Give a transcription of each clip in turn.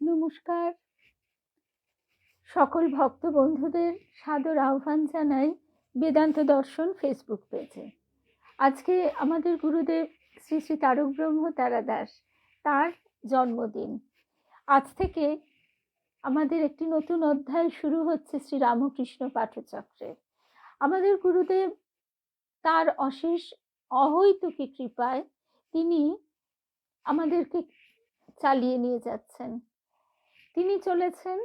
নমস্কার। সকল ভক্ত বন্ধুদের সাদর আহ্বান জানাই বেদান্ত দর্শন ফেসবুক পেজে। আজকে আমাদের গুরুদেব শ্রী শ্রী তারক ব্রহ্ম তারা দাস, তার জন্মদিন। আজ থেকে আমাদের একটি নতুন অধ্যায় শুরু হচ্ছে শ্রী রামকৃষ্ণ পাঠচক্রের। আমাদের গুরুদেব তার অশেষ অহৈতুকী কৃপায় তিনি আমাদেরকে চালিয়ে নিয়ে যাচ্ছেন। তিনি চলেছেন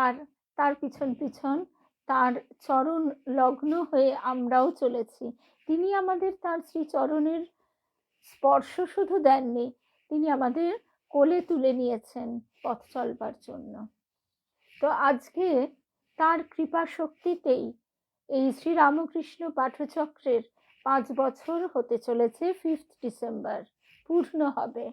আর তার পিছন পিছন তার চরণ লগ্ন হয়ে আমরাও চলেছি। তিনি আমাদের তার শ্রীচরণের স্পর্শ শুধু দেননি, তিনি আমাদের কোলে তুলে নিয়েছেন পথ চলবার জন্য। তো আজকে তার কৃপা শক্তিতেই এই শ্রী রামকৃষ্ণ পাঠচক্রের 5 বছর হতে চলেছে। 5 ডিসেম্বর পূর্ণ হবে।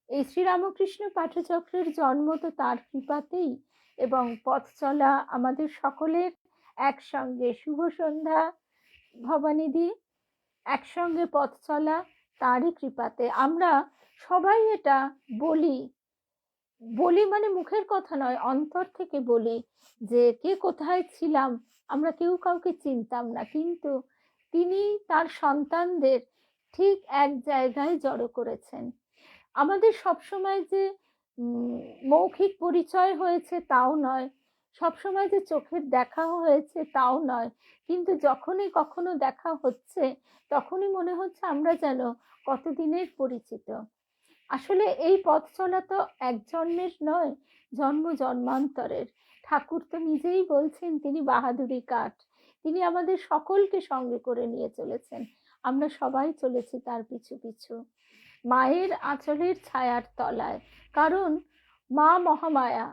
এই শ্রীরামকৃষ্ণ পাঠচক্রের জন্ম তো তার কৃপাতেই, এবং পথ চলা আমাদের সকলের একসঙ্গে। শুভ সন্ধ্যা ভবানীদি। একসঙ্গে পথ চলা তারই কৃপাতে। আমরা সবাই এটা বলি মানে মুখের কথা নয়, অন্তর থেকে বলি যে কে কোথায় ছিলাম আমরা কেউ কাউকে চিনতাম না, কিন্তু তিনি তার সন্তানদের ঠিক এক জায়গায় জড়ো করেছেন। আমাদের সবসময় যে মৌখিক পরিচয় হয়েছে তাও নয়, সবসময় যে চোখের দেখা হয়েছে তাও নয়, কিন্তু যখনই কখনো দেখা হচ্ছে তখনই মনে হচ্ছে আমরা যেন কতদিনের পরিচিত। আসলে এই পথ চলা তো এক জন্মের নয়, জন্ম জন্মান্তরের। ঠাকুর তো নিজেই বলছেন তিনি বাহাদুরি কাঠ, তিনি আমাদের সকলকে সঙ্গে করে নিয়ে চলেছেন। আমরা সবাই চলেছি তার পিছু পিছু মায়ের আঁচলের ছায়ার তলায়। কারণ মা মহামায়া।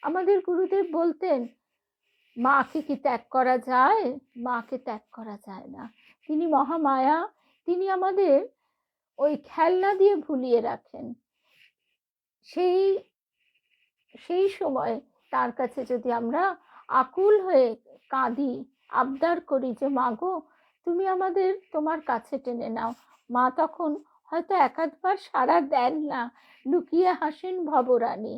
আমাদের গুরুদেব বলতেন মাকে কি ত্যাগ করা যায়? মাকে ত্যাগ করা যায় না। তিনি মহামায়া। তিনি আমাদের ওই খেলনা দিয়ে ভুলিয়ে রাখেন। সেই সময় তার কাছে যদি আমরা আকুল হয়ে কাঁদি, আবদার করি যে মাগো তুমি আমাদের তোমার কাছে টেনে নাও, মা তখন হয়তো একাধবার সাড়া দেন না, লুকিয়ে হাসেন ভবরানী।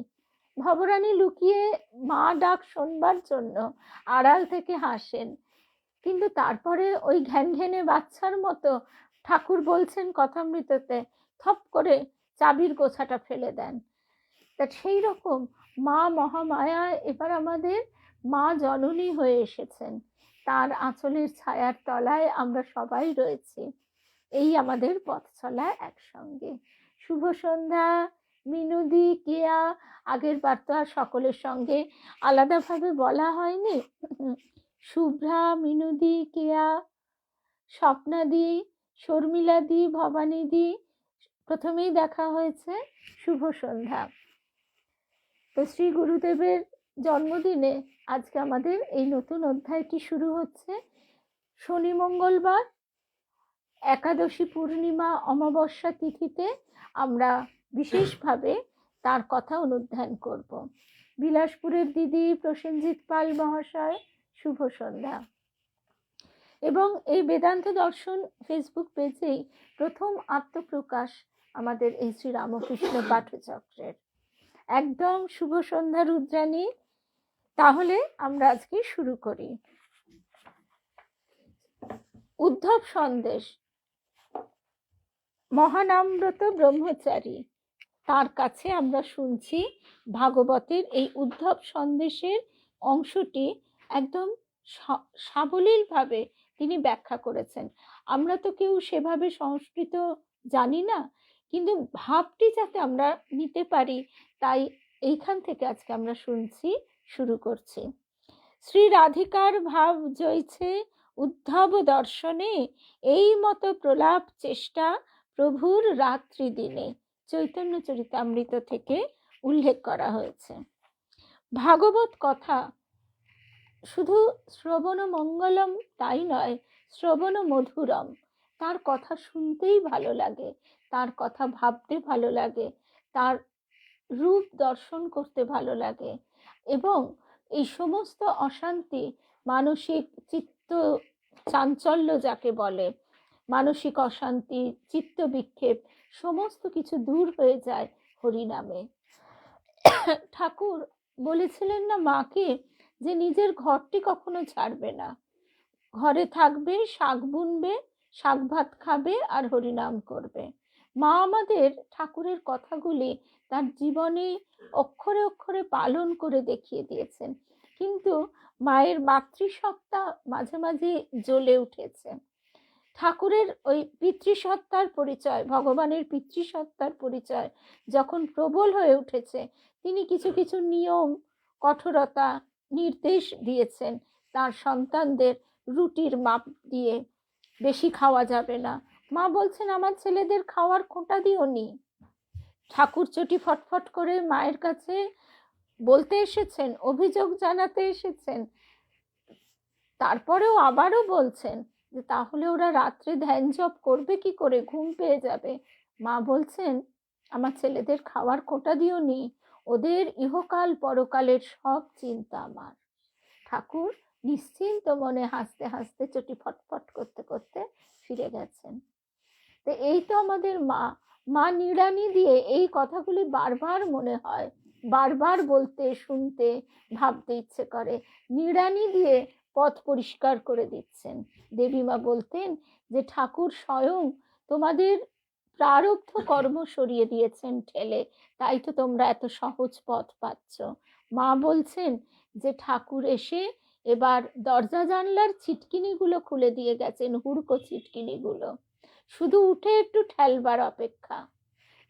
ভবরানী লুকিয়ে মা ডাক শোনবার জন্য আড়াল থেকে হাসেন, কিন্তু তারপরে ওই ঘ্যানঘ্যানে বাচ্চার মতো ঠাকুর বলছেন কথামৃততে থপ করে চাবির গোছাটা ফেলে দেন। তা সেই রকম মা মহামায়া এবার আমাদের মা জননী হয়ে এসেছেন। তার আঁচলের ছায়ার তলায় আমরা সবাই রয়েছি। এই আমাদের পথ চলা একসঙ্গে। শুভ সন্ধ্যা মিনুদি, কেয়া। আগের বার তো আর সকলের সঙ্গে আলাদাভাবে বলা হয়নি। শুভ্রা, মিনুদি, কেয়া, স্বপ্নাদি, শর্মিলাদি, ভবানীদি, প্রথমেই দেখা হয়েছে। শুভ সন্ধ্যা। তো শ্রী গুরুদেবের জন্মদিনে আজকে আমাদের এই নতুন অধ্যায়টি শুরু হচ্ছে। শনি মঙ্গলবার একাদশী পূর্ণিমা অমাবস্যা তিথিতে আমরা বিশেষভাবে তার কথা অনুধ্যান করব। বিলাসপুরের দিদি প্রসেনজিৎ পাল মহাশয়, শুভ সন্ধ্যা। এবং এই বেদান্ত দর্শন ফেসবুক পেজেই প্রথম আত্মপ্রকাশ আমাদের এই শ্রী রামকৃষ্ণ পাঠচক্রের। একদম শুভ সন্ধ্যা রুদ্রাণী। তাহলে আমরা আজকে শুরু করি। উদ্ধব সন্দেশ, মহানামব্রত ব্রহ্মচারী, তার কাছে আমরা শুনছি ভাগবতের এই উদ্ধব সন্দেশের অংশটি একদম সাবলীলভাবে তিনি ব্যাখ্যা করেছেন। আমরা তো কেউ সেভাবে সংস্কৃত জানি না, কিন্তু ভাবটি যাতে আমরা নিতে পারি, তাই এইখান থেকে আজকে আমরা শুরু করছি। শ্রী রাধিকার ভাব জয়ছে উদ্ধব দর্শনে, এই মতো প্রলাপ চেষ্টা প্রভুর রাত্রি দিনে। চৈতন্য চরিতামৃত থেকে উল্লেখ করা হয়েছে। ভাগবত কথা শুধু শ্রবণ মঙ্গলম তাই নয়, শ্রবণ মধুরম। তার কথা শুনতেই ভালো লাগে, তার কথা ভাবতে ভালো লাগে, তার রূপ দর্শন করতে ভালো লাগে। এবং এই সমস্ত অশান্তি, মানসিক চিত্ত চাঞ্চল্য যাকে বলে, মানসিক অশান্তি, চিত্ত বিক্ষেপ, সমস্ত কিছু দূর হয়ে যায় হরিনামে। ঠাকুর বলেছিলেন না মাকে যে নিজের ঘরটি কখনো ছাড়বে না, ঘরে থাকবে, শাক বুনবে, শাক ভাত খাবে আর হরিনাম করবে। মা আমাদের ঠাকুরের কথাগুলি তার জীবনে অক্ষরে অক্ষরে পালন করে দেখিয়ে দিয়েছেন। কিন্তু মায়ের মাতৃসত্তা মাঝে মাঝে জ্বলে উঠেছে। ঠাকুরের ওই পিতৃসত্তার পরিচয়, ভগবানের পিতৃসত্তার পরিচয় যখন প্রবল হয়ে উঠেছে, তিনি কিছু কিছু নিয়ম, কঠোরতা, নির্দেশ দিয়েছেন তার সন্তানদের। রুটির মাপ দিয়ে বেশি খাওয়া যাবে না। মা বলছেন আমার ছেলেদের খাওয়ার খোঁটা দিও নি। ঠাকুর চটি ফটফট করে মায়ের কাছে বলতে এসেছেন, অভিযোগ জানাতে এসেছেন। তারপরেও আবারও বলছেন যে তাহলে ওরা রাত্রে ধ্যান জপ করবে কি করে, ঘুম পেয়ে যাবে। মা বলছেন আমার ছেলেদের খাওয়ার কোটা দিও নি, ওদের ইহকাল পরকালের সব চিন্তা আমার। ঠাকুর নিশ্চিন্ত মনে হাসতে হাসতে চটি ফটফট করতে করতে ফিরে গেছেন। তো এই তো আমাদের মা। মা নিড়ানি দিয়ে এই কথাগুলি বারবার মনে হয়, বারবার বলতে, শুনতে, ভাবতে ইচ্ছে করে। নিড়ানি দিয়ে পথ পরিষ্কার করে দিচ্ছেন। দেবীমা বলতেন যে ঠাকুর স্বয়ং তোমাদের প্রারব্ধ কর্ম সরিয়ে দিয়েছেন ঠেলে, তাই তো তোমরা এত সহজ পথ পাচ্ছ। মা বলছেন যে ঠাকুর এসে এবার দরজা জানলার ছিটকিনিগুলো খুলে দিয়ে গেছেন, হুড়কো ছিটকিনিগুলো, শুধু উঠে একটু ঠেলবার অপেক্ষা।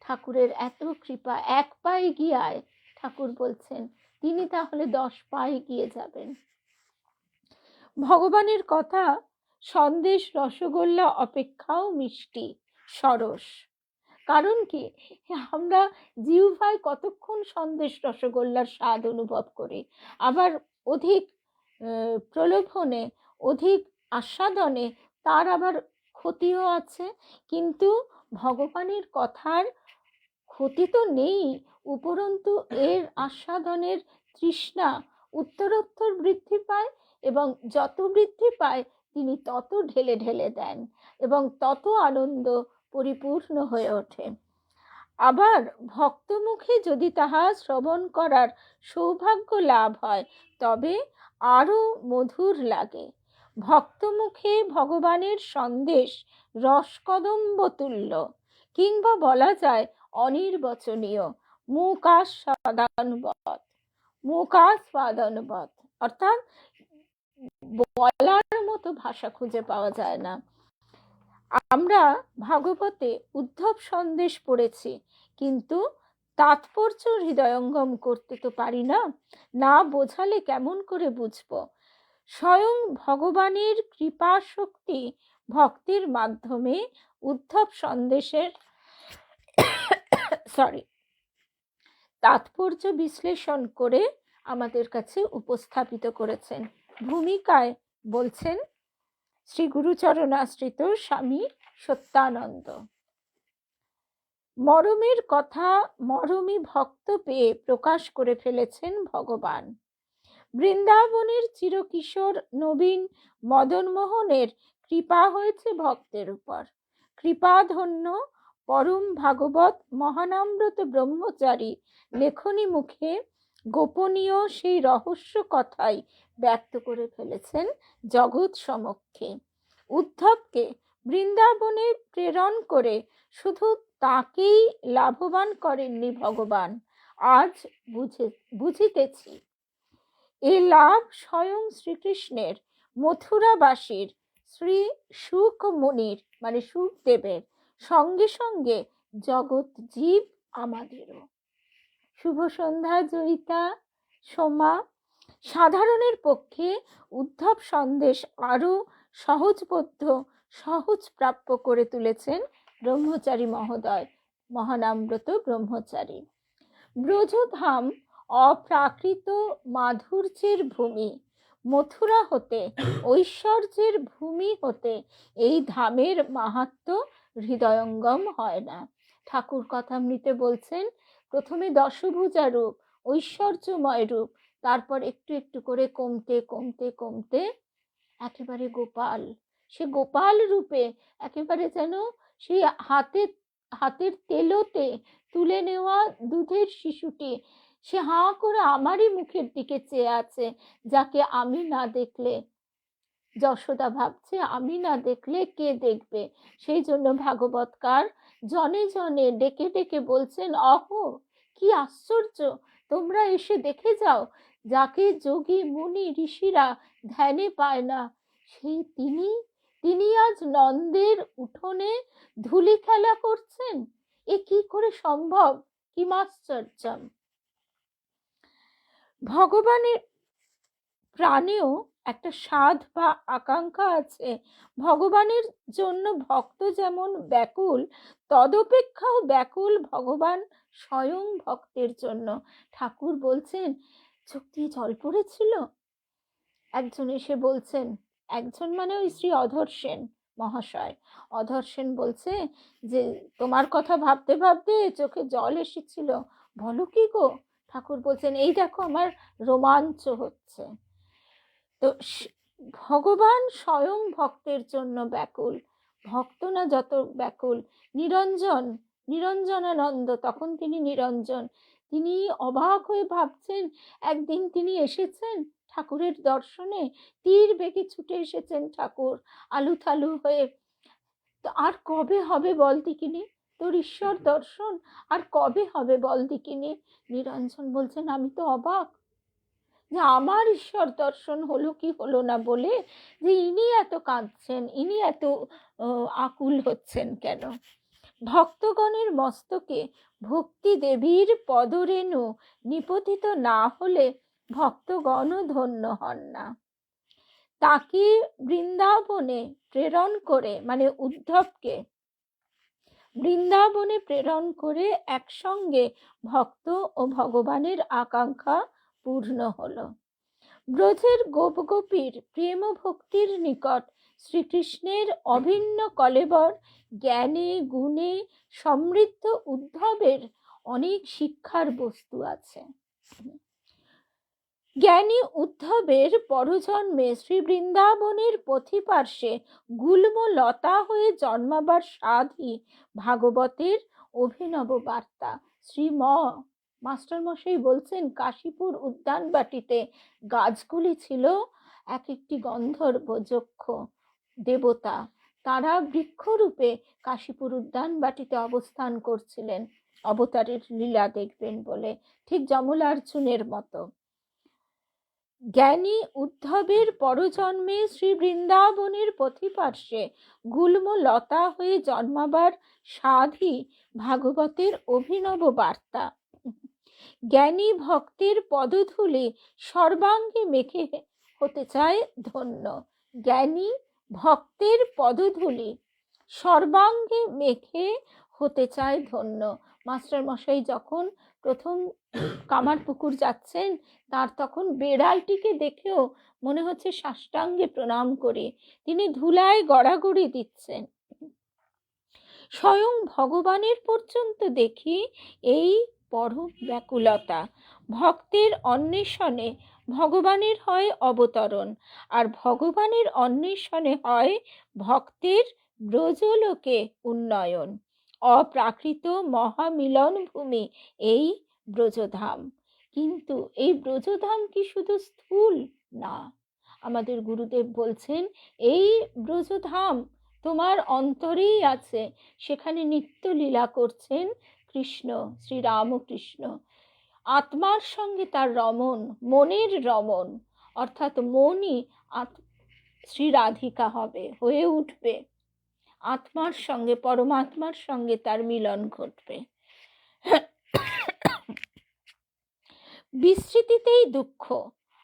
ঠাকুরের এত কৃপা, এক পায়ে গিয়ায় ঠাকুর বলছেন তিনি তাহলে 10 পায়ে গিয়ে যাবেন। ভগবানের কথা সন্দেশ রসগোল্লা অপেক্ষাও মিষ্টি, সরস। কারণ কি, আমরা জিহ্বায় কতক্ষণ সন্দেশ রসগোল্লার স্বাদ অনুভব করি, আবার অধিক প্রলোভনে, অধিক আস্বাদনে তার আবার ক্ষতিও আছে। কিন্তু ভগবানের কথার ক্ষতি তো নেই, উপরন্তু এর আস্বাদনের তৃষ্ণা উত্তরোত্তর বৃদ্ধি পায়, এবং যত বৃদ্ধি পায় তিনি তত ঢেলে ঢেলে দেন এবং তত আনন্দ পরিপূর্ণ হয়ে ওঠে। আবার ভক্তমুখে যদি তাহা শ্রবণ করার সৌভাগ্য লাভ হয় তবে আরো মধুর লাগে। ভক্তমুখে ভগবানের সন্দেশ রসকদম্ব তুল্য, কিংবা বলা যায় অনির্বচনীয়, মুকাস্বাদনবৎ। মুকাস্বাদনবৎ অর্থাৎ বলার মতো ভাষা খুঁজে পাওয়া যায় না। আমরা ভাগবতে উদ্ধব সন্দেশ পড়েছি, কিন্তু তাৎপর্য হৃদয়ঙ্গম করতে তো পারি না, না বোঝালে কেমন করে বুঝবো। স্বয়ং ভগবানের কৃপা শক্তি ভক্তির মাধ্যমে উদ্ধব সন্দেশের তাৎপর্য বিশ্লেষণ করে আমাদের কাছে উপস্থাপিত করেছেন। ভূমিকায় বলছেন শ্রী গুরুচরণাশ্রিত স্বামী সত্যানন্দ। মরমের কথা মরমী ভক্ত পেয়ে প্রকাশ করে ফেলেছেন ভগবান। বৃন্দাবনের চিরকিশোর নবীন মদনমোহনের কৃপা হয়েছে ভক্তের উপর। কৃপাধন্য পরম ভাগবত মহানামব্রত ব্রহ্মচারী লেখনী মুখে গোপনীয় সেই রহস্য কথাই ব্যক্ত করে ফেলেছেন জগৎ সমক্ষে। উদ্ধবকে বৃন্দাবনে প্রেরণ করে শুধু তাকেই লাভবান করেননি ভগবান, আজ বুঝিতেছি এ লাভ স্বয়ং শ্রীকৃষ্ণের মথুরাবাসীর শ্রী শুক মুনির মানে শুকদেবের সঙ্গে সঙ্গে জগৎ জীব আমাদেরও। শুভ সন্ধ্যা জয়িতা, সোমা। সাধারণের পক্ষে উদ্ধব সন্দেশ আরো সহজবোধ্য, সহজ প্রাপ্য করে তুলেছেন ব্রহ্মচারী মহোদয়, মহানামব্রত ব্রহ্মচারী। ব্রজধাম অপ্রাকৃত মাধুর্যের ভূমি, মথুরা হতে ঐশ্বর্যের ভূমি হতে এই ধামের মাহাত্ম্য হৃদয়ঙ্গম হয় না। ঠাকুর কথামৃতে বলছেন প্রথমে দশভুজা রূপ, ঐশ্বর্যময় রূপ, তারপর একটু একটু করে কমতে কমতে কমতে একেবারে গোপাল। সে গোপাল রূপে একেবারে যেন সেই হাতের তেলোতে তুলে নেওয়া দুধের শিশুটি সে হাঁ করে আমারই মুখের দিকে চেয়ে আছে, যাকে আমি না দেখলে, যশোদা ভাবছে আমি না দেখলে কে দেখবে। সেই জন্য ভাগবতকার জনে জনে ডেকে ডেকে বলছেন, অহো কি আশ্চর্য, তোমরা এসে দেখে যাও, যাকে যোগী মুনি ঋষিরা ধ্যানে পায় না, সেই তিনি আজ নন্দের উঠোনে ধুলি খেলা করছেন। এ কি করে সম্ভব, কি আশ্চর্যম। ভগবানের প্রাণেও একটা স্বাদ বা আকাঙ্ক্ষা আছে। ভগবানের জন্য ভক্ত যেমন ব্যাকুল, তদপেক্ষাও ব্যাকুল ভগবান স্বয়ং ভক্তের জন্য। ঠাকুর বলছেন, চোখ দিয়ে জল পড়েছিল। একজন এসে বলছেন, একজন মানে ওই শ্রী অধর সেন মহাশয়, অধর সেন বলছে যে তোমার কথা ভাবতে ভাবতে চোখে জল এসেছিল। বলো কি গো? ঠাকুর বলছেন, এই দেখো আমার রোমাঞ্চ হচ্ছে। তো ভগবান স্বয়ং ভক্তের জন্য ব্যাকুল। ভক্ত না যত ব্যাকুল। নিরঞ্জনানন্দ, তখন তিনি নিরঞ্জন, তিনি অবাক হয়ে ভাবছেন, একদিন তিনি এসেছেন ঠাকুরের দর্শনে, তীর বেগে ছুটে এসেছেন ঠাকুর আলুথালু হয়ে। তো আর কবে হবে বল দিকিনি তোর ঈশ্বর দর্শন, আর কবে হবে বল দিকিনি। নিরঞ্জন বলছেন, আমি তো অবাক যে আমার ঈশ্বর দর্শন হলো কি হলো না বলে, যে ইনি এত কাঁদছেন, ইনি এত আকুল হচ্ছেন কেন। ভক্তগণের মস্তকে ভক্তি দেবীর পদরেণু নিপতিত না হলে ভক্তগণও ধন্য হন না। তাকে বৃন্দাবনে প্রেরণ করে, মানে উদ্ধবকে বৃন্দাবনে প্রেরণ করে একসঙ্গে ভক্ত ও ভগবানের আকাঙ্ক্ষা পূর্ণ হলো। ব্রজের গোপ গোপীর প্রেম ভক্তির নিকট শ্রীকৃষ্ণের অভিন্ন কলেবর জ্ঞানে গুণে সমৃদ্ধ উদ্ধবের অনেক শিক্ষার বস্তু আছে। জ্ঞানী উদ্ধবের পরজন্মে শ্রী বৃন্দাবনের পথিপার্শ্বে গুল্ম লতা হয়ে জন্মাবার সাধই ভাগবতের অভিনব বার্তা। শ্রীম মাস্টারমশাই বলছেন, কাশীপুর উদ্যান বাটিতে গাছগুলি ছিল এক একটি গন্ধর্ব যক্ষ দেবতা। তারা বৃক্ষরূপে কাশীপুর উদ্যান বাটিতে অবস্থান করছিলেন অবতারের লীলা দেখবেন বলে, ঠিক যমলার্জুনের মতো। জ্ঞানী উদ্ধবের পরজন্মে শ্রী বৃন্দাবনের পথিপার্শ্বে গুল্ম লতা হয়ে জন্মাবার সাধই ভাগবতের অভিনব বার্তা। জ্ঞানী ভক্তের পদধূলি সর্বাঙ্গে মেখে হতে চায় ধন্য। জ্ঞানী ভক্তের পদধূলি সর্বাঙ্গে মেখে হতে চায় ধন্য। মাস্টার মশাই যখন প্রথম কামারপুকুর যাচ্ছেন, তার তখন বেড়ালটিকে দেখেও মনে হচ্ছে সাষ্টাঙ্গে প্রণাম করে, তিনি ধুলায় গড়াগড়ি দিচ্ছেন। স্বয়ং ভগবানের পর্যন্ত দেখি এই পরম ব্যাকুলতা। ভক্তের অন্বেষণে ভগবানের হয় অবতরণ, আর ভগবানের অন্বেষণে হয় ভক্তের ব্রজলোকে উন্নয়ন। অপ্রাকৃত মহামিলন ভূমি এই ব্রজধাম। কিন্তু এই ব্রজধাম কি শুধু স্থূল না, আমাদের গুরুদেব বলছেন এই ব্রজধাম তোমার অন্তরেই আছে। সেখানে নিত্য লীলা করছেন কৃষ্ণ, শ্রীরামকৃষ্ণ। আত্মার সঙ্গে তার রমণ, মনের রমণ, অর্থাৎ মনই শ্রী রাধিকা হবে, হয়ে উঠবে। আত্মার সঙ্গে, পরমাত্মার সঙ্গে তার মিলন ঘটবে। বিস্মৃতিতেই দুঃখ।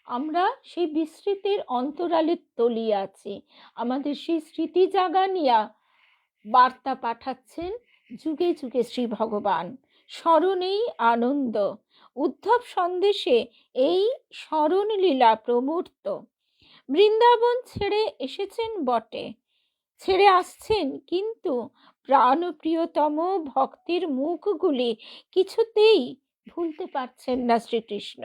আমরা সেই বিস্মৃতির অন্তরালে তলিয়ে আছি। আমাদের সেই স্মৃতি জাগানিয়া বার্তা পাঠাচ্ছেন যুগে যুগে শ্রী ভগবান। স্মরণেই আনন্দ। উদ্ধব সন্দেশে এই স্মরণ লীলা প্রমূর্ত। বৃন্দাবন ছেড়ে এসেছেন বটে, ছেড়ে আসছেন, কিন্তু প্রাণপ্রিয়তম ভক্তির মুখগুলি কিছুতেই ভুলতে পারছেন না শ্রীকৃষ্ণ।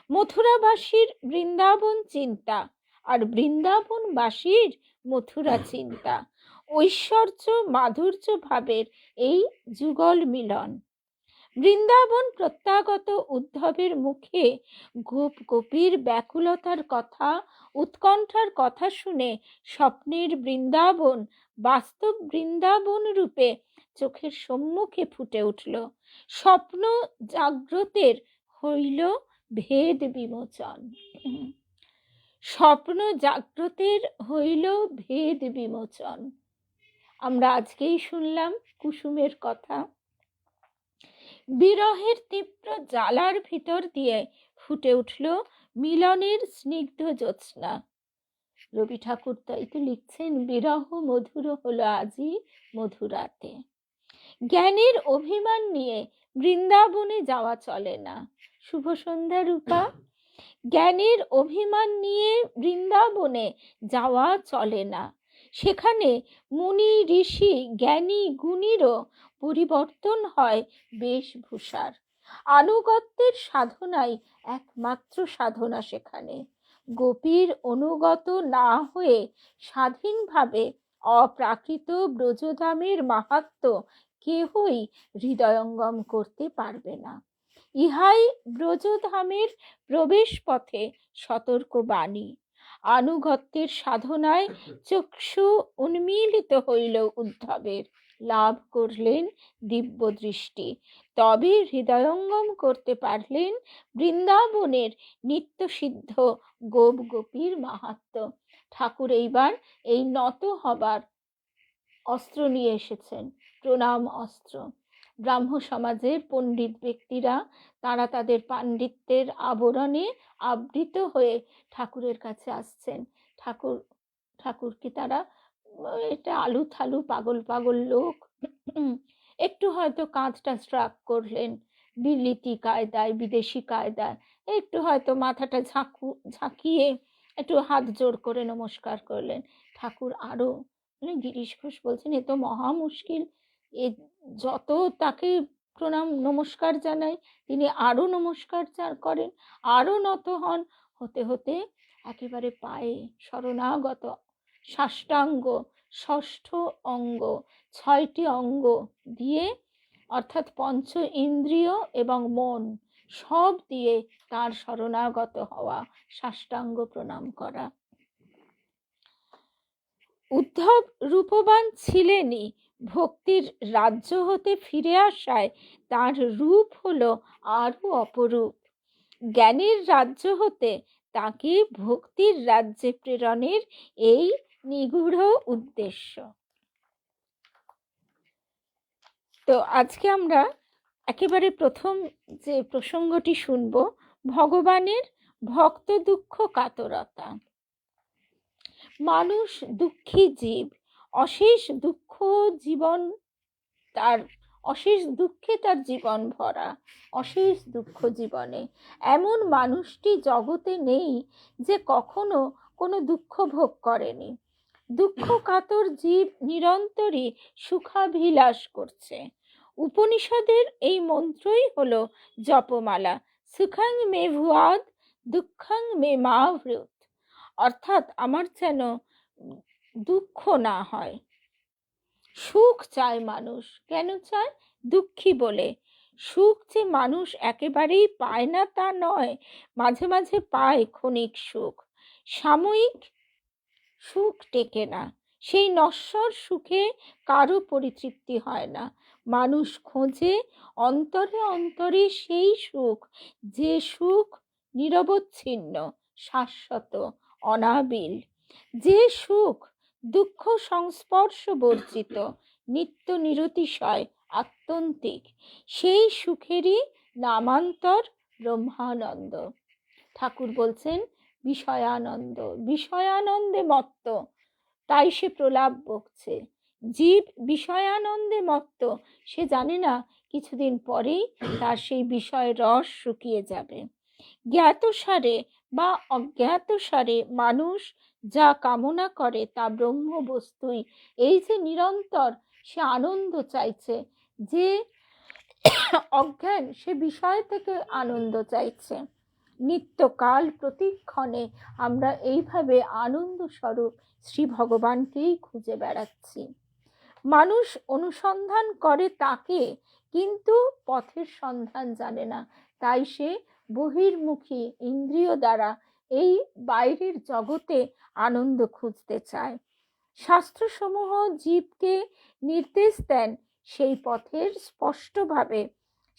মথুরাবাসীর বৃন্দাবন চিন্তা, আর বৃন্দাবনবাসীর মথুরা চিন্তা। ঐশ্বর্য মাধুর্য ভাবের এই যুগল মিলন। বৃন্দাবন প্রত্যাগত উদ্ধবের মুখে গোপ গোপীর ব্যাকুলতার কথা, উৎকণ্ঠার কথা শুনে স্বপ্নের বৃন্দাবন বাস্তব বৃন্দাবন রূপে চোখের সম্মুখে ফুটে উঠল। স্বপ্ন জাগ্রতের হইল ভেদ বিমোচন। স্বপ্ন জাগ্রতের হইল ভেদ বিমোচন। আমরা আজকেই শুনলাম কুসুমের কথা। বিরহের তীব্র জ্বালার ভিতর দিয়ে ফুটে উঠল মিলনের স্নিগ্ধ জ্যোৎস্না। রবি ঠাকুর তাই তো লিখছেন, বিরহ মধুর হলো আজি মধুরাতে। জ্ঞানের অভিমান নিয়ে বৃন্দাবনে যাওয়া চলে না। শুভ সন্ধ্যা রূপা। জ্ঞানের অভিমান নিয়ে বৃন্দাবনে যাওয়া চলে না। সেখানে মুনি ঋষি জ্ঞানী গুণীরও পরিবর্তন হয় বেশভূষার। আনুগত্যের সাধনাই একমাত্র সাধনা সেখানে। গোপীর অনুগত না হয়ে স্বাধীনভাবে অপ্রাকৃত ব্রজধামের মাহাত্ম্য কেহই হৃদয়ঙ্গম করতে পারবে না। ইহাই ব্রজধামের প্রবেশ পথে সতর্ক বাণী। আনুগত্যের সাধনায় চক্ষু উন্মীলিত হইল উদ্ধবের, লাভ করলেন দিব্য দৃষ্টি। তবে হৃদয়ঙ্গম করতে পারলেন বৃন্দাবনের নিত্যসিদ্ধ গোপ গোপীর মাহাত্ম্য। ঠাকুর এইবার এই নত হবার অস্ত্র নিয়ে এসেছেন, প্রণাম অস্ত্র। ব্রাহ্ম সমাজের পণ্ডিত ব্যক্তিরা তারা তাদের পাণ্ডিত্যের আবরণে আবৃত হয়ে ঠাকুরের কাছে আসছেন। ঠাকুরকে তারা এটা আলু থালু পাগল পাগল লোক, একটু হয়তো কাঁধটা স্ট্রাক করলেন বিলিতি কায়দায়, বিদেশি কায়দায়, একটু হয়তো মাথাটা ঝাঁকিয়ে একটু হাত জোড় করে নমস্কার করলেন। ঠাকুর আরো গিরিশ ঘোষ বলছেন, এ তো মহা মুশকিল, এ যত তাকে প্রণাম নমস্কার জানাই তিনি আরো নমস্কার করেন, আরো নত হন। হতে হতে একেবারে পায়ে শরণাগত, সাষ্টাঙ্গ, ষষ্ঠ অঙ্গ, 6টি অঙ্গ দিয়ে, অর্থাৎ পঞ্চ ইন্দ্রিয় এবং মন সব দিয়ে তার শরণাগত হওয়া, সাষ্টাঙ্গ প্রণাম করা। উদ্ধব রূপবান ছিলেনই, ভক্তির রাজ্য হতে ফিরে আসায় তার রূপ হলো আরো অপরূপ। জ্ঞানের রাজ্য হতে তাকে ভক্তির রাজ্যে প্রেরণের এই নিগূঢ় উদ্দেশ্য। তো আজকে আমরা একেবারে প্রথম যে প্রসঙ্গটি শুনব, ভগবানের ভক্ত দুঃখ কাতরতা। মানুষ দুঃখী জীব, অশেষ দুঃখ জীবন, তার অশেষ দুঃখে তার জীবন ভরা, অশেষ দুঃখ জীবনে। এমন মানুষটি জগতে নেই যে কখনো কোনো দুঃখ ভোগ করেনি। দুঃখ কাতর জীব নিরন্তরই সুখাভিলাষ করছে। উপনিষদের এই মন্ত্রই হলো জপমালা, সুখং মে ভুয়াদ দুঃখং মে মা ভৃত। অর্থাৎ আমার যেন দুঃখ না হয়। সুখ চায় মানুষ, কেন চায়? দুঃখী বলে। সুখ যে মানুষ একেবারেই পায় না তা নয়, মাঝে মাঝে পায় ক্ষণিক সুখ। সাময়িক সুখ টেকে না, সেই নশ্বর সুখে কারো পরিতৃপ্তি হয় না। মানুষ খোঁজে অন্তরে অন্তরে সেই সুখ, যে সুখ নিরবচ্ছিন্ন, শাশ্বত, অনাবিল, যে সুখ দুঃখ সংস্পর্শ বর্জিত, নিত্য নিরতিশয়, আত্যন্তিক। সেই সুখেরই নামান্তর ব্রহ্মানন্দ। ঠাকুর বলছেন বিষয়ানন্দ, বিষয়ানন্দে মত্ত, তাই সে প্রলাপ বকছে। জীব বিষয়ানন্দে মত্ত, সে জানে না কিছুদিন পরেই তার সেই বিষয় রস শুকিয়ে যাবে। জ্ঞাতসারে বা অজ্ঞাতসারে মানুষ যা কামনা করে তা ব্রহ্ম বস্তুই। এই যে নিরন্তর সে আনন্দ চাইছে, যে অজ্ঞান সে বিষয় থেকে আনন্দ চাইছে। নিত্যকাল প্রতিক্ষণে আমরা এইভাবে আনন্দ স্বরূপ শ্রী ভগবানকেই খুঁজে বেড়াচ্ছি। মানুষ অনুসন্ধান করে তাকে, কিন্তু পথের সন্ধান জানে না, তাই সে বহির্মুখী ইন্দ্রিয় দ্বারা এই বাইরের জগতে আনন্দ খুঁজতে চায়। শাস্ত্রসমূহ জীবকে নির্দেশ দেন সেই পথের স্পষ্টভাবে।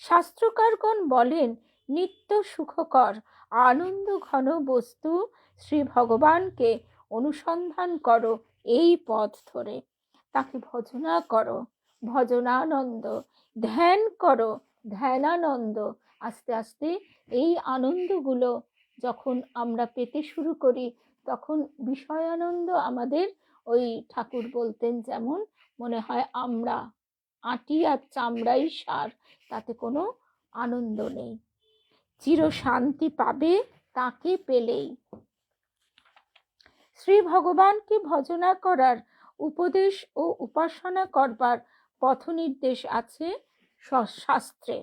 শাস্ত্রকারগণ বলেন, নিত্য সুখকর আনন্দ ঘন বস্তু শ্রী ভগবানকে অনুসন্ধান করো এই পথ ধরে। তাকে ভজনা করো, ভজনানন্দ, ধ্যান করো, ধ্যানানন্দ। আস্তে আস্তে এই আনন্দগুলো যখন আমরা পেতে শুরু করি, তখন বিষয়ানন্দ আমাদের, ওই ঠাকুর বলতেন যেমন, মনে হয় আমরা আটি আর চামড়াই সার, তাতে কোনো আনন্দ নেই। চির শান্তি পাবে তাকে পেলেই। শ্রী ভগবানকে ভজনা করার উপদেশ ও উপাসনা করবার পথ নির্দেশ আছে শাস্ত্রে।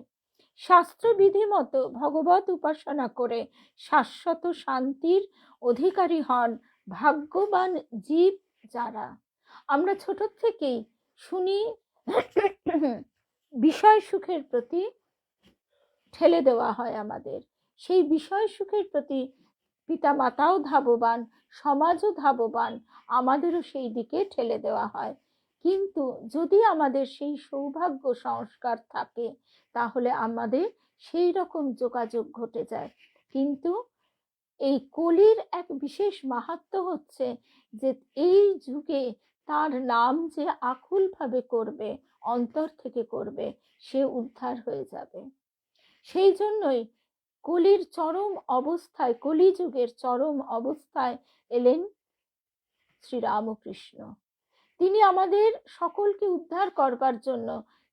শাস্ত্রবিধি মতো ভগবত উপাসনা করে শাশ্বত শান্তির অধিকারী হন ভাগ্যবান জীব যারা। আমরা ছোট থেকেই শুনি বিষয় সুখের প্রতি ঠেলে দেওয়া হয় আমাদের। সেই বিষয় সুখের প্রতি পিতা মাতাও ধাবমান, সমাজও ধাবমান, আমাদেরও সেই দিকে ঠেলে দেওয়া হয়। কিন্তু যদি আমাদের সেই সৌভাগ্য সংস্কার থাকে, তাহলে আমাদের সেই রকম যোগাযোগ ঘটে যায়। কিন্তু এই কলির এক বিশেষ মাহাত্ম্য হচ্ছে যে এই যুগে তার নাম যে আকুলভাবে করবে, অন্তর থেকে করবে, সে উদ্ধার হয়ে যাবে। সেই জন্যই কলির চরম অবস্থায়, কলিযুগের চরম অবস্থায় এলেন শ্রীরামকৃষ্ণ। তিনি আমাদের সকলকে উদ্ধার করবার জন্য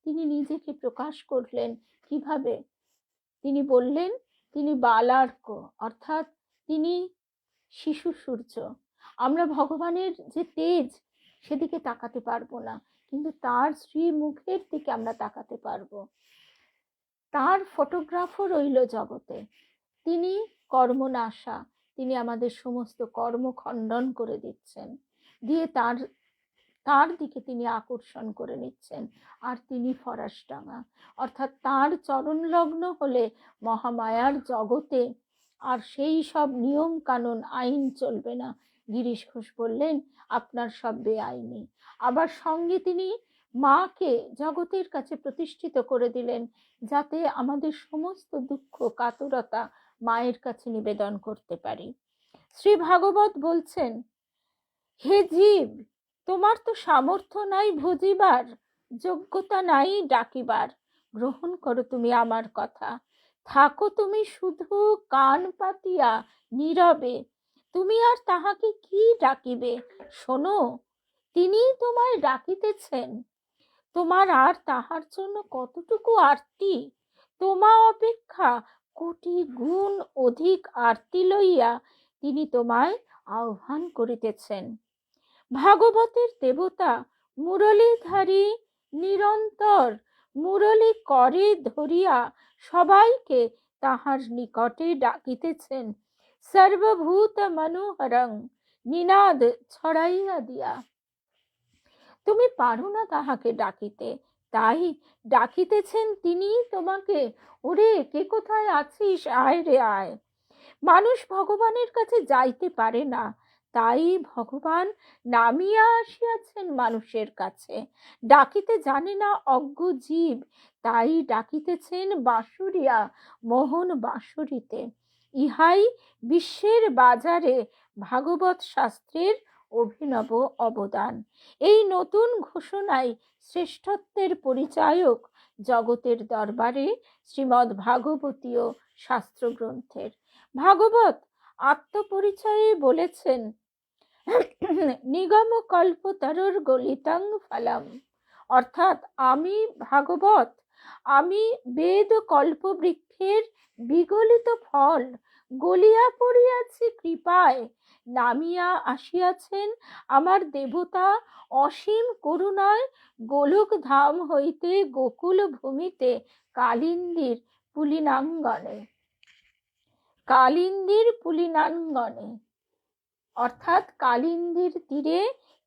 তিনি নিজেকে প্রকাশ করলেন। কিভাবে? তিনি বললেন, তিনি বালার্ক, অর্থাৎ তিনি শিশু সূর্য। আমরা ভগবানের যে তেজ, সেদিকে তাকাতে পারবো না, কিন্তু তার শ্রীমুখের দিকে আমরা তাকাতে পারবো। তার ফটোগ্রাফও রইল জগতে। তিনি কর্মনাশা, তিনি আমাদের সমস্ত কর্ম খণ্ডন করে দিচ্ছেন, দিয়ে তার দিকে তিনি আকর্ষণ করে নিচ্ছেন। আর তিনি ফরাসডাঙ্গা, অর্থাৎ তার চরণলগ্ন হলে মহামায়ার জগতে আর সেই সব নিয়ম কানুন আইন চলবে না। গিরিশ ঘোষ বললেন, আপনার সব বেআইনি। আবার সঙ্গে তিনি মাকে জগতের কাছে প্রতিষ্ঠিত করে দিলেন, যাতে আমাদের সমস্ত দুঃখ কাতরতা মায়ের কাছে নিবেদন করতে পারি। শ্রী ভাগবত বলছেন, হে জীব, তোমার তো সামর্থ্য নাই ভজিবার, যোগ্যতা নাই ডাকিবার। গ্রহণ করো তুমি আমার কথা, থাকো তুমি শুধু কান পাতিয়া নীরবে। তুমি আর তাহাকে কি ডাকিবে? শোনো, তিনি তোমায় ডাকিতেছেন। তোমার আর তাহার জন্য কতটুকু আরতি? তোমা অপেক্ষা কোটি গুণ অধিক আরতি লইয়া তিনি তোমায় আহ্বান করিতেছেন। ভাগবতের দেবতা মুরলীধারী নিরন্তর মুরলী করে ধরিয়া সবাইকে তাহার নিকটে ডাকিতেছেন, সর্বভূত মনোহরং নিনাদ ছড়াইয়া দিয়া। তুমি পারো না তাহাকে ডাকিতে, তাই ডাকিতেছেন তিনি তোমাকে, ওরে কে কোথায় আছিস, আয় রে আয়। মানুষ ভগবানের কাছে যাইতে পারে না, তাই ভগবান নামিয়া আসিয়াছেন মানুষের কাছে। ডাকিতে জানে না অজ্ঞ জীব, তাই ডাকিতেছেন বাঁশুরিয়া মোহন বাঁশুরিতে। ইহাই বিশ্বের বাজারে ভাগবত শাস্ত্রের অভিনব অবদান। এই নতুন ঘোষণায় শ্রেষ্ঠত্বের পরিচায়ক জগতের দরবারে শ্রীমদ্ ভাগবতীয় শাস্ত্রগ্রন্থের। ভাগবত আত্মপরিচয়ে বলেছেন, নিগম কল্পতরুর গলিতং ফলম, অর্থাৎ আমি ভাগবত, আমি বেদ কল্পবৃক্ষের বিগলিত ফল, গলিয়া পড়িয়াছি কৃপায়। নামিয়া আসিয়াছেন আমার দেবতা অসীম করুণায়, গোলক ধাম হইতে গোকুল ভূমিতে কালিন্দীর পুলিনাঙ্গনে। কালিন্দীর পুলিনাঙ্গনে অর্থাৎ কালিন্দীর তীরে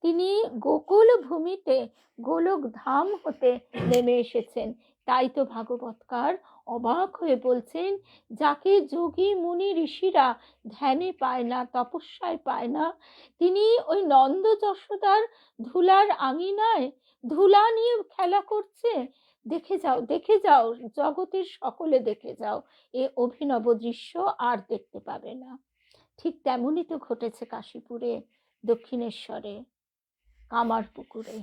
তিনি গোকুল ভূমিতে গোলক ধাম হতে নেমে এসেছেন। তাই তো ভাগবতকার অবাক হয়ে বলছেন, যাকে যোগী মুনি ঋষিরা ধ্যানে পায় না, তপস্যায় পায় না, তিনি ওই নন্দ যশোদার ধুলার আঙিনায় ধুলা নিয়ে খেলা করছে। দেখে যাও, দেখে যাও, জগতের সকলে দেখে যাও, এ অভিনব দৃশ্য আর দেখতে পাবে না। ঠিক তেমনই তো ঘটেছে কাশীপুরে, দক্ষিণেশ্বরে, কামারপুকুরে।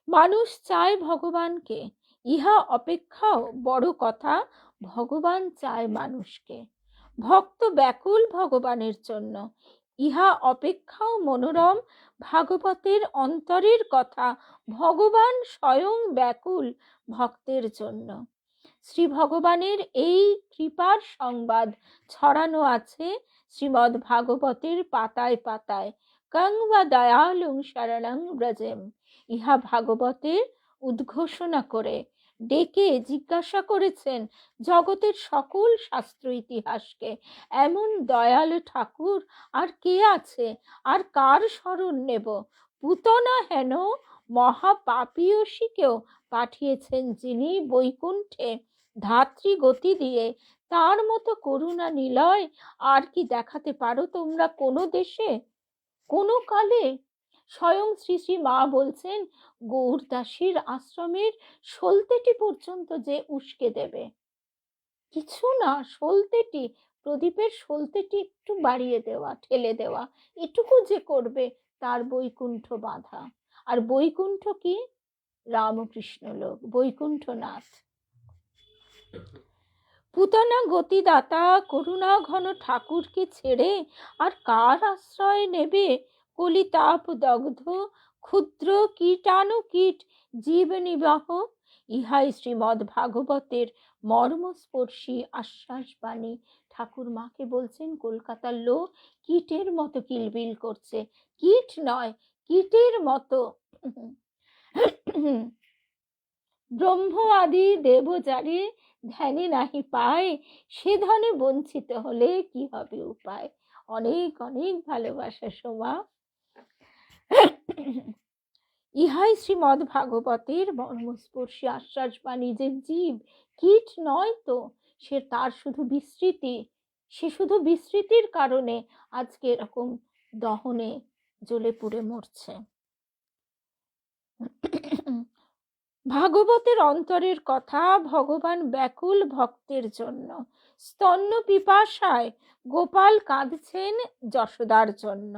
মানুষ চায় ভগবানকে, ইহা অপেক্ষাও বড় কথা ভগবান চায় মানুষকে। ভক্ত ব্যাকুল ভগবানের জন্য, ইহা অপেক্ষাও মনোরম ভাগবতের অন্তরের কথা ভগবান স্বয়ং ব্যাকুল ভক্তের জন্য। শ্রী ভগবানের এই কৃপার সংবাদ ছড়ানো আছে শ্রীমদ্ ভাগবতের পাতায় পাতায়। কং বা দয়ালুং শরণং ব্রজেম, ইহা ভাগবতের উদ্ঘোষণা করে ডেকে জিজ্ঞাসা করেছেন জগতের সকল শাস্ত্র ইতিহাসকে, এমন দয়ালু ঠাকুর আর কে আছে, আর কার শরণ নেব? পুতনা হেন মহাপাপীয়সীকেও পাঠিয়েছেন যিনি বৈকুণ্ঠে ধাত্রী গতি দিয়ে। তার মতো করুণা নিলয় আর কি দেখাতে পারো তোমরা কোনো দেশে, কোনো কালে? স্বয়ং শ্রী শ্রী মা বলছেন, গৌরদাসীর আশ্রমের সলতেটি পর্যন্ত যে উস্কে দেবে, কিছু না, সলতেটি, প্রদীপের সলতেটি একটু বাড়িয়ে দেওয়া, ঠেলে দেওয়া, এটুকু যে করবে, তার বৈকুণ্ঠ বাঁধা। আর বৈকুণ্ঠ কি? রামকৃষ্ণ লোক, বৈকুণ্ঠনাথ। পুতনা গতিদাতা করুণা ঘন ঠাকুরকে ছেড়ে আর কার আশ্রয় নেবে? কলিতাপ দগ্ধ ক্ষুদ্র কীটাণু কীট জীব নিবাহ। ইহাই শ্রীমদ্ ভাগবতের মর্মস্পর্শী আশ্বাস বাণী। ঠাকুর মাকে বলছেন, কলকাতার লোক কীটের মতো কিলবিল করছে। কীট নয়, কীটের মতো। ব্রহ্ম আদি দেবচারী ধ্যানে নাহি পায়, সে ধনে বঞ্চিত হলে কি হবে উপায়? অনেক অনেক ভালোবাসা সোমা। ইহাই শ্রীমদ্ ভাগবতের মর্মস্পর্শী আশ্বাস বাণী যে জীব কীট নয় তো, সে তার শুধু বিস্মৃতি, সে শুধু বিস্মৃতির কারণে আজকে এরকম দহনে জ্বলে পুড়ে মরছে। ভাগবতের অন্তরের কথা ভগবান ব্যাকুল ভক্তের জন্য। স্তন্য পিপাসায় গোপাল কাঁদছেন যশোদার জন্য।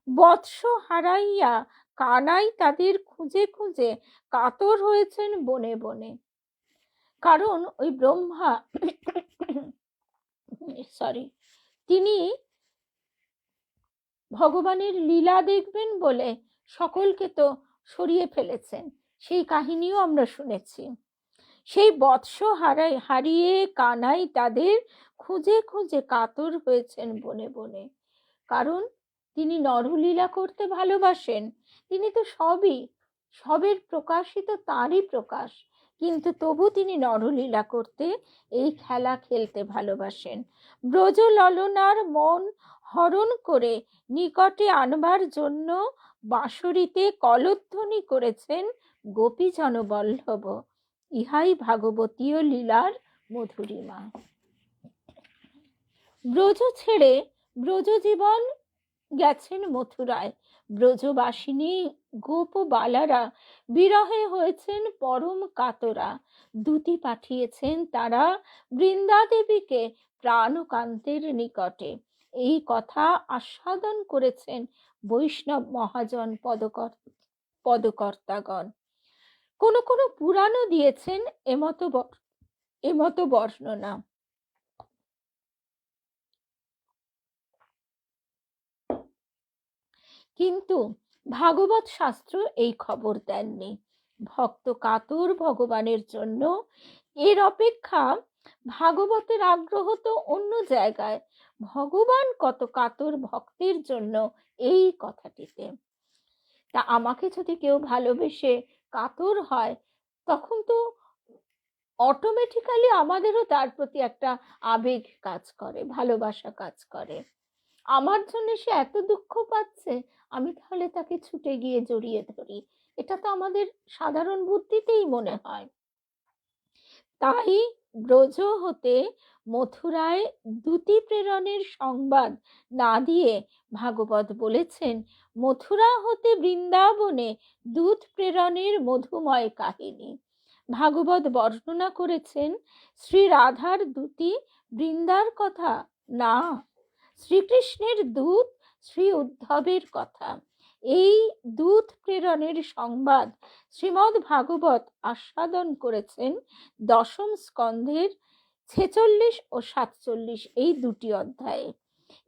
বৎস হারাইয়া কানাই তাদের খুঁজে খুঁজে কাতর হয়েছেন বনে বনে। কারণ ওই ব্রহ্মা তিনি ভগবানের লীলা দেখবেন বলে সকলকে তো সরিয়ে ফেলেছেন, সেই কাহিনীও আমরা শুনেছি। সেই বৎস হারিয়ে কানাই তাদের খুঁজে খুঁজে কাতর হয়েছেন বনে বনে। কারণ তিনি নরলীলা করতে ভালোবাসেন, তিনি তো সবের প্রকাশিত তারই প্রকাশ, কিন্তু তবু তিনি নরলীলা করতে, এই খেলা খেলতে ভালোবাসেন। ব্রজ ললনার মন হরণ করে নিকটে আনবার জন্য বাঁশরীতে কলধ্বনি করেছেন গোপীজন বল্লভ। ইহাই ভাগবতীয় লীলার মধুরিমা। ব্রজ ছেড়ে ব্রজ জীবন গেছেন মথুরায়। ব্রজবাসিনী গোপ বালারা বিরহে হয়েছেন পরম কাতরা। দূতি পাঠিয়েছেন তারা বৃন্দাদেবীকে প্রাণকান্তের নিকটে। এই কথা আস্বাদন করেছেন বৈষ্ণব মহাজন পদকর্তাগণ। কোন কোন পুরাণও দিয়েছেন এমতো বর্ণনা। কিন্তু ভাগবত শাস্ত্র এই খবর দেননি। ভক্ত কাতর ভগবানের জন্য, এর অপেক্ষা ভাগবতের আগ্রহ তো অন্য জায়গায়। ভগবান কত কাতর ভক্তের জন্য এই কথাটিতে। তা আমাকে যদি কেউ ভালোবেসে কাতর হয়, তখন তো অটোমেটিক্যালি আমাদেরও তার প্রতি একটা আবেগ কাজ করে, ভালোবাসা কাজ করে। আমার জন্য সে এত দুঃখ পাচ্ছে, আমি তাহলে তাকে ছুটে গিয়ে জড়িয়ে ধরি। এটা তো আমাদের সাধারণ বুদ্ধিতেই মনে হয়। তাই ব্রজ হতে মথুরায় দূতি প্রেরণের সংবাদ না দিয়ে ভাগবত বলেছেন মথুরা হতে বৃন্দাবনে দূত প্রেরণের মধুময় কাহিনী। ভাগবত বর্ণনা করেছেন শ্রী রাধার দূতি বৃন্দার কথা না, শ্রীকৃষ্ণের দূত শ্রী উদ্ধবের কথা। এই দূত প্রেরণের সংবাদ শ্রীমদ্ ভাগবত আস্বাদন করেছেন দশম স্কন্ধের 46 ও 47 এই দুটি অধ্যায়ে।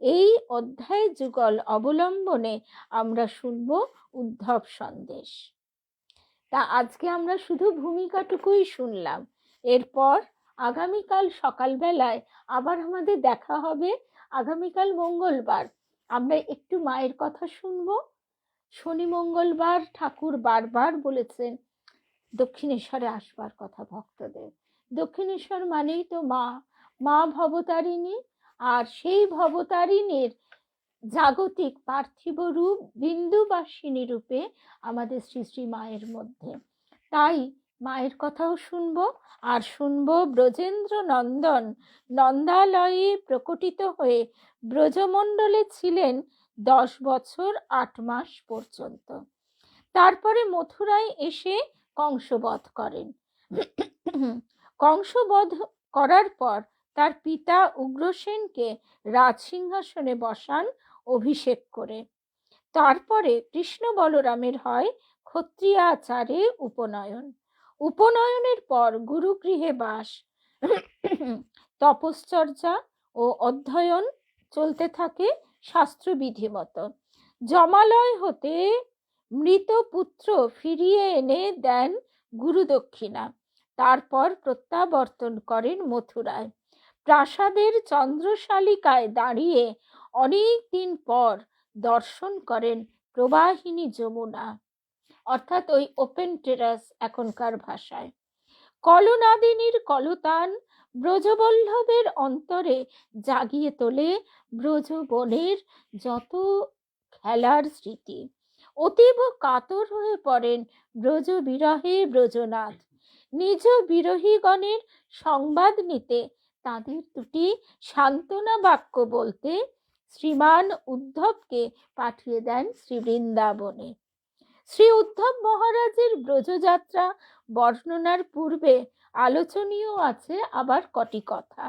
এই অধ্যায় যুগল অবলম্বনে আমরা শুনব উদ্ধব সন্দেশ। তা আজকে আমরা শুধু ভূমিকাটুকুই শুনলাম। এরপর আগামীকাল সকালবেলায় আবার আমাদের দেখা হবে। আগামীকাল মঙ্গলবার আমরা একটু মায়ের কথা শুনবো। শনি মঙ্গলবার ঠাকুর বারবার বলেছেন দক্ষিণেশ্বরে আসবার কথা ভক্তদের। দক্ষিণেশ্বর মানেই তো মা, মা ভবতারিণী, আর সেই ভবতারিণীর জাগতিক পার্থিব রূপ বিন্দুবাসিনী রূপে আমাদের শ্রী শ্রী মায়ের মধ্যে। তাই মায়ের কথাও শুনবো, আর শুনবো ব্রজেন্দ্র নন্দন নন্দালয়ে প্রকটিত হয়ে ব্রজমণ্ডলে ছিলেন 10 বছর 8 মাস পর্যন্ত। তারপরে মথুরায় এসে কংসবধ করেন। কংসবধ করার পর তার পিতা উগ্রসেনকে রাজসিংহাসনে বসান অভিষেক করে। তারপরে কৃষ্ণ বলরামের হয় ক্ষত্রিয়াচারে উপনয়ন। উপনয়নের পর গুরুগৃহে বাস, তপশ্চর্যা ও অধ্যয়ন চলতে থাকে শাস্ত্রবিধি মতো। জমালয় হতে মৃত পুত্র ফিরিয়ে এনে দেন গুরুদক্ষিণা। তারপর প্রত্যাবর্তন করেন মথুরায়। প্রাসাদের চন্দ্রশালিকায় দাঁড়িয়ে অনেক দিন পর দর্শন করেন প্রবাহিনী যমুনা, অর্থাৎ ওই ওপেন টেরাস এখনকার ভাষায়। কলনাদিনীর কলতান ব্রজবল্লভের অন্তরে জাগিয়ে তোলে ব্রজবনের যত খেলার স্মৃতি। অতীব কাতর হয়ে পড়েন ব্রজ বিরহে ব্রজনাথ। নিজ বিরহীগণের সংবাদ নিতে তাদের দুটি সান্ত্বনা বাক্য বলতে শ্রীমান উদ্ধবকে পাঠিয়ে দেন শ্রী বৃন্দাবনে। শ্রী উদ্ধব মহারাজের ব্রজযাত্রা বর্ণনার পূর্বে আলোচনীয় আছে আবার কটি কথা।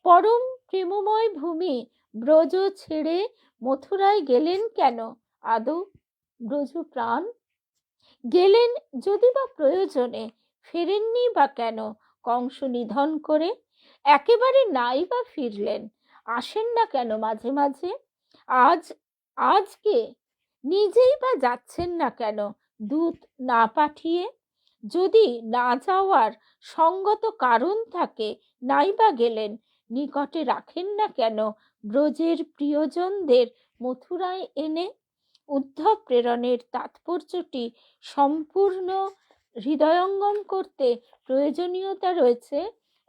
পরম প্রেমময় ভূমি ব্রজ ছেড়ে মথুরায় গেলেন কেন? আদৌ ব্রজ প্রাণ গেলেন যদি বা প্রয়োজনে, ফেরেননি বা কেন কংস নিধন করে? একেবারে নাই বা ফিরলেন, আসেন না কেন মাঝে মাঝে? আজকে নিজেই বা যাচ্ছেন না কেন দূত না পাঠিয়ে? যদি না যাওয়ার সঙ্গত কারণ থাকে, নাই বা গেলেন, নিকটে রাখেন না কেন ব্রজের প্রিয়জনদের মথুরায় এনে? উদ্ধব প্রেরণের তাৎপর্যটি সম্পূর্ণ হৃদয়ঙ্গম করতে প্রয়োজনীয়তা রয়েছে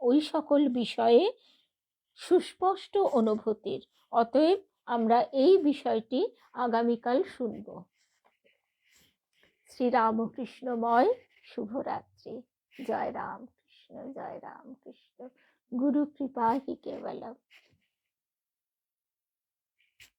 ওই সকল বিষয়ে সুস্পষ্ট অনুভূতির। অতএব আমরা এই বিষয়টি আগামীকাল শুনব। শ্রীরামকৃষ্ণময় শুভরাত্রি। জয় রাম কৃষ্ণ, জয় রাম কৃষ্ণ। গুরু কৃপা হি কেবলম।